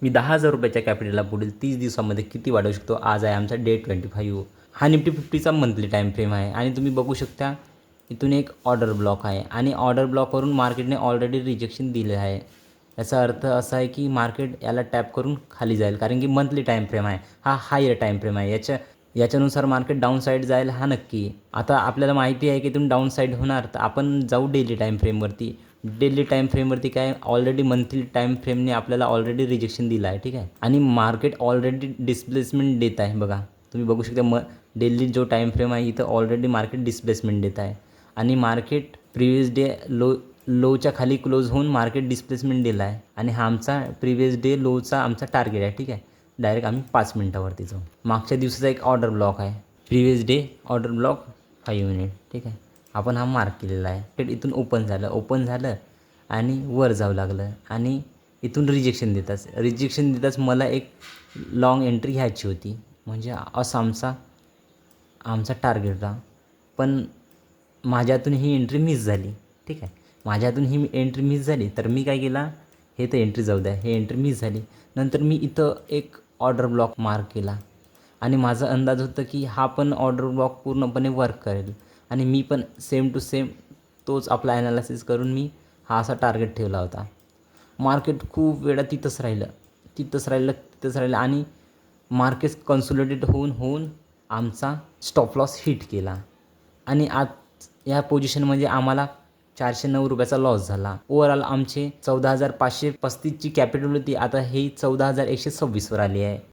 मी 10,000 रुपयाच्या कॅपिटलला पुढील 30 दिवसामध्ये किती वाढवू शकतो. आज आहे आमचा डे 25. हा निफ्टी 50चा मंथली टाईम फ्रेम आहे आणि तुम्ही बघू शकता इथून एक ऑर्डर ब्लॉक आहे आणि ऑर्डर ब्लॉकवरून मार्केटने ऑलरेडी रिजेक्शन दिले आहे. याचा अर्थ असा आहे की मार्केट याला टॅप करून खाली जाईल, कारण की मंथली टाईम फ्रेम आहे, हा हायर टाईम फ्रेम आहे. याच्यानुसार मार्केट डाऊन साईड जाईल हा नक्की. आता आपल्याला माहिती आहे की इथून डाऊन साईड होणार, तर आपण जाऊ डेली टाईम फ्रेमवरती. डेली टाईम फ्रेमवरती काय ऑलरेडी मंथली टाईम फ्रेमने आपल्याला ऑलरेडी रिजेक्शन दिलं आहे, ठीक आहे. आणि मार्केट ऑलरेडी डिस्प्लेसमेंट देत आहे. बघा तुम्ही बघू शकता डेली जो टाईम फ्रेम आहे इथं ऑलरेडी मार्केट डिस्प्लेसमेंट देत आहे आणि मार्केट प्रिव्हियस डे लोच्या खाली क्लोज होऊन मार्केट डिस्प्लेसमेंट दिला आहे आणि हा आमचा प्रिव्हियस डे लोचा आमचा टार्गेट आहे, ठीक आहे. डायरेक्ट आम्ही 5 मिनटावरती जाऊ. मागच्या दिवसाचा एक ऑर्डर ब्लॉक आहे, previous day order block 5 minute, ठीक आहे. आपण हा मार्क केलेला आहे. इथून ओपन झालं आणि वर जाऊ लागलं आणि इथून रिजेक्शन देताच मला एक लॉंग एंट्री घ्यायची होती, म्हणजे असा आमचा टार्गेट होता. पण माझ्यातून ही एंट्री मिस झाली, ठीक आहे. माझ्यातून ही एंट्री मिस झाली तर मी काय केला, हे तर एंट्री जाऊ द्या, हे एंट्री मिस झाली. नंतर मी इथं एक ऑर्डर ब्लॉक मार्क केला आणि माझा अंदाज होता की हा पण ऑर्डर ब्लॉक पूर्णपणे वर्क करेल आणि मी पण सेम टू सेम तोच आपला ॲनालिसिस करून मी हा असा टार्गेट ठेवला होता. मार्केट खूप वेळा तिथंच राहिलं आणि मार्केट कन्सोलिडेट होऊन आमचा स्टॉप लॉस हिट केला आणि आज या पोझिशनमध्ये आम्हाला 409 रुपयाचा लॉस झाला. ओव्हरऑल आमचे 14,535ची कॅपिटल होती, आता ही 14,126वर आली आहे.